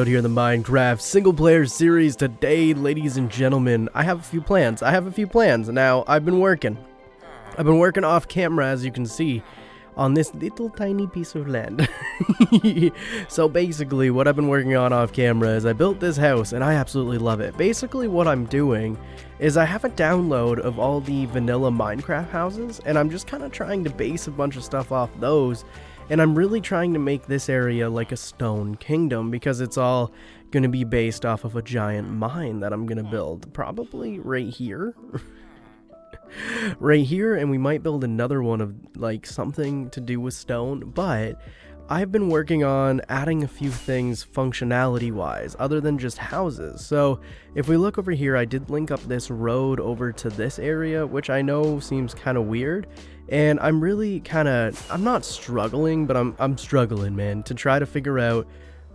episode here in the Minecraft single player series. Today, ladies and gentlemen, I have a few plans. Now, I've been working off camera, as you can see, on this little tiny piece of land. So basically, what I've been working on off camera is I built this house, and I absolutely love it. Basically, what I'm doing is I have a download of all the vanilla Minecraft houses, and I'm just kind of trying to base a bunch of stuff off those. And I'm really trying to make this area like a stone kingdom, because it's all going to be based off of a giant mine that I'm going to build. Probably right here. Right here, and we might build another one of like something to do with stone. But I've been working on adding a few things functionality wise other than just houses. So if we look over here, I did link up this road over to this area, which I know seems kind of weird. And I'm really I'm not struggling, but I'm struggling, man, to try to figure out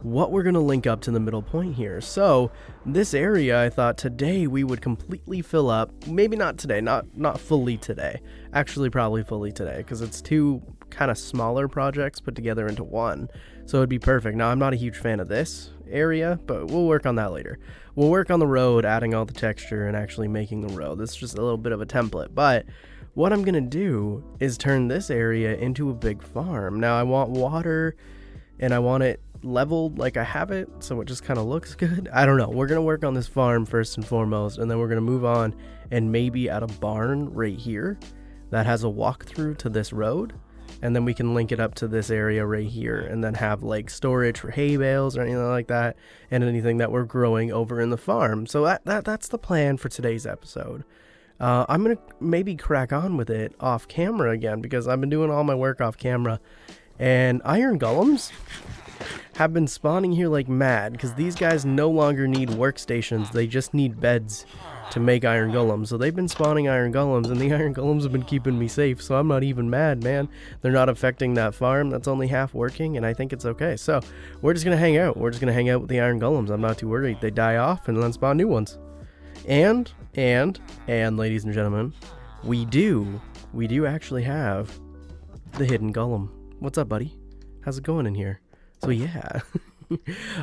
what we're going to link up to the middle point here. So this area, I thought today we would completely fill up. Maybe not today, not fully today. Actually, probably fully today, because it's two kind of smaller projects put together into one. So it'd be perfect. Now, I'm not a huge fan of this area, but we'll work on that later. We'll work on the road, adding all the texture and actually making the road. This is just a little bit of a template, but what I'm going to do is turn this area into a big farm. Now, I want water, and I want it leveled like I have it, so it just kind of looks good. I don't know. We're going to work on this farm first and foremost, and then we're going to move on and maybe add a barn right here that has a walkthrough to this road. And then we can link it up to this area right here, and then have like storage for hay bales or anything like that, and anything that we're growing over in the farm. So that's the plan for today's episode. I'm going to maybe crack on with it off camera again, because I've been doing all my work off camera, and iron golems have been spawning here like mad, because these guys no longer need workstations. They just need beds to make iron golems. So they've been spawning iron golems, and the iron golems have been keeping me safe, so I'm not even mad, man. They're not affecting that farm. That's only half working, and I think it's okay. So we're just going to hang out. We're just going to hang out with the iron golems. I'm not too worried. They die off and then spawn new ones. And ladies and gentlemen, we do actually have the hidden golem. What's up, buddy? How's it going in here? So yeah.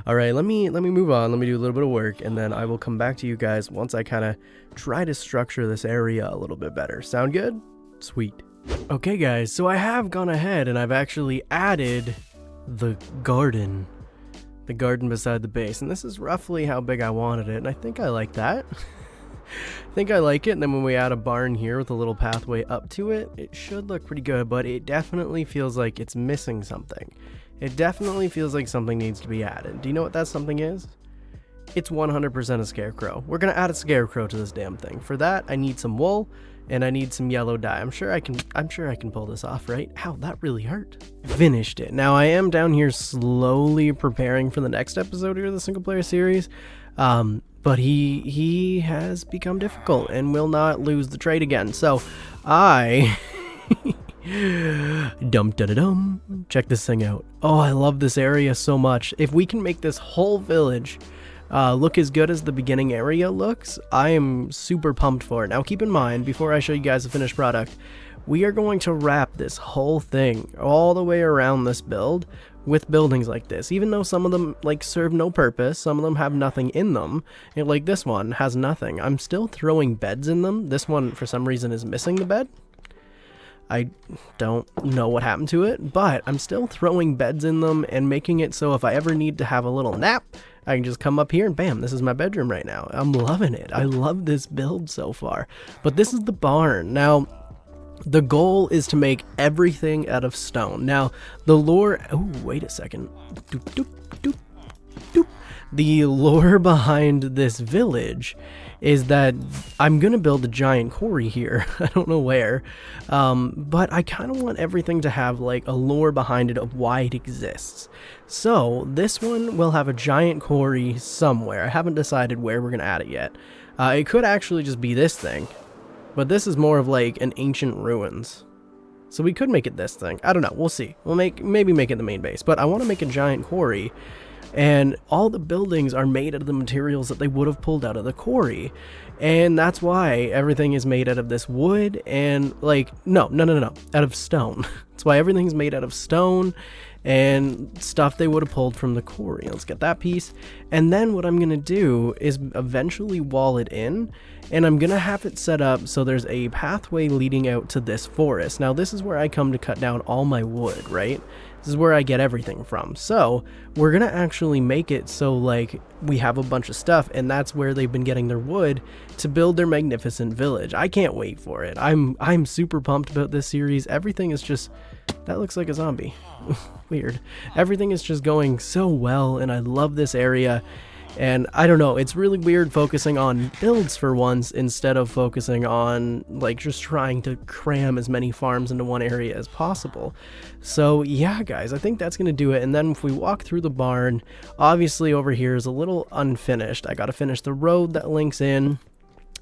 All right, let me move on. Let me do a little bit of work, and then I will come back to you guys once I kind of try to structure this area a little bit better. Sound good? Sweet. Okay, guys, so I have gone ahead and I've actually added the garden beside the base, and this is roughly how big I wanted it, and I think I like that. I think I like it. And then when we add a barn here with a little pathway up to it, it should look pretty good, but it definitely feels like it's missing something. It definitely feels like something needs to be added. Do you know what that something is? It's 100% a scarecrow. We're gonna add a scarecrow to this damn thing. For that, I need some wool and I need some yellow dye. I'm sure I can pull this off, right? Ow, that really hurt. Finished it. Now I am down here slowly preparing for the next episode here of the single player series. But he has become difficult and will not lose the trade again. So I check this thing out. Oh, I love this area so much. If we can make this whole village look as good as the beginning area looks, I am super pumped for it. Now keep in mind, before I show you guys the finished product, we are going to wrap this whole thing all the way around this build with buildings like this. Even though some of them like serve no purpose, some of them have nothing in them, and like this one has nothing, I'm still throwing beds in them. This one for some reason is missing the bed. I don't know what happened to it, but I'm still throwing beds in them and making it so if I ever need to have a little nap, I can just come up here and bam, this is my bedroom right now. I'm loving it. I love this build so far. But this is the barn. Now the goal is to make everything out of stone. Now, the lore... Oh, wait a second. Doop, doop, doop, doop. The lore behind this village is that I'm going to build a giant quarry here. I don't know where. But I kind of want everything to have like a lore behind it of why it exists. So, this one will have a giant quarry somewhere. I haven't decided where we're going to add it yet. It could actually just be this thing. But this is more of like an ancient ruins. So we could make it this thing. I don't know. We'll see. We'll maybe make it the main base. But I want to make a giant quarry. And all the buildings are made out of the materials that they would have pulled out of the quarry. And that's why everything is made out of this wood and like, no, out of stone. That's why everything's made out of stone and stuff they would have pulled from the quarry. Let's get that piece. And then what I'm going to do is eventually wall it in, and I'm going to have it set up so there's a pathway leading out to this forest. Now this is where I come to cut down all my wood, right? This is where I get everything from. So we're going to actually make it so like we have a bunch of stuff, and that's where they've been getting their wood to build their magnificent village. I can't wait for it. I'm super pumped about this series. Everything is just, that looks like a zombie. Weird. Everything is just going so well, and I love this area. And I don't know, it's really weird focusing on builds for once instead of focusing on like just trying to cram as many farms into one area as possible. So yeah, guys, I think that's going to do it. And then if we walk through the barn, obviously over here is a little unfinished. I got to finish the road that links in.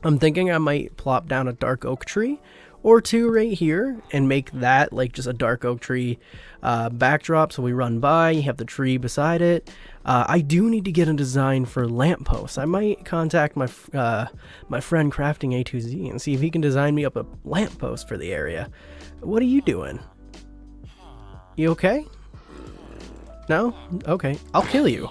I'm thinking I might plop down a dark oak tree or two right here and make that like just a dark oak tree backdrop, so we run by, you have the tree beside it. I do need to get a design for lampposts. I might contact my my friend Crafting A2Z and see if he can design me up a lamppost for the area. What are you doing? You okay? No? Okay, I'll kill you.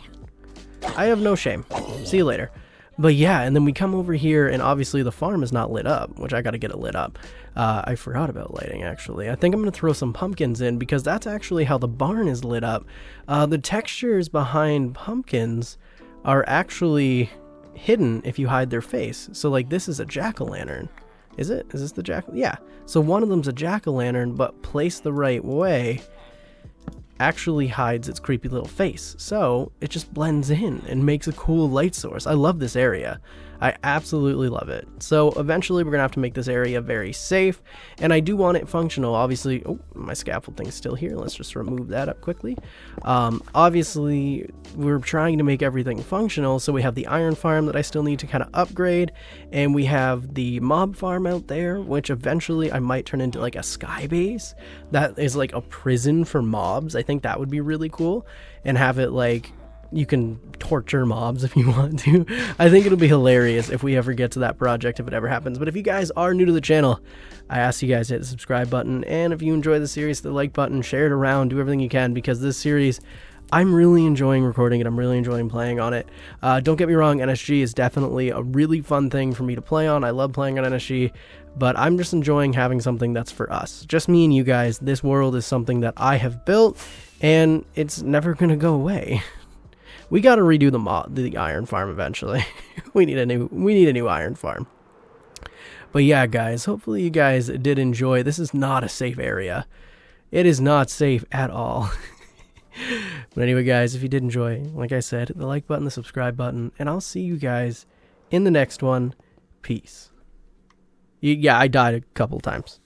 I have no shame. See you later. But yeah, and then we come over here, and obviously the farm is not lit up, which I got to get it lit up. I forgot about lighting, actually. I think I'm going to throw some pumpkins in, because that's actually how the barn is lit up. The textures behind pumpkins are actually hidden if you hide their face. So, like, this is a jack-o'-lantern. Is it? Is this the jack? Yeah. So one of them's a jack-o'-lantern, but placed the right way actually hides its creepy little face, so it just blends in and makes a cool light source. I love this area. I absolutely love it. So eventually we're gonna have to make this area very safe, and I do want it functional. Obviously, oh, my scaffold thing's still here. Let's just remove that up quickly. Obviously we're trying to make everything functional, so we have the iron farm that I still need to kind of upgrade, and we have the mob farm out there, which eventually I might turn into like a sky base that is like a prison for mobs. I think that would be really cool, and have it like you can torture mobs if you want to. I think it'll be hilarious if we ever get to that project, if it ever happens. But if you guys are new to the channel, I ask you guys to hit the subscribe button, and if you enjoy the series, the like button, share it around, do everything you can, because this series, I'm really enjoying recording it. I'm really enjoying playing on it. Don't get me wrong, NSG is definitely a really fun thing for me to play on. I love playing on NSG, but I'm just enjoying having something that's for us. Just me and you guys. This world is something that I have built, and it's never going to go away. We got to redo the iron farm eventually. we need a new iron farm. But yeah, guys, hopefully you guys did enjoy. This is not a safe area. It is not safe at all. But anyway, guys, if you did enjoy, like I said, hit the like button, the subscribe button, and I'll see you guys in the next one. Peace. Yeah, I died a couple times.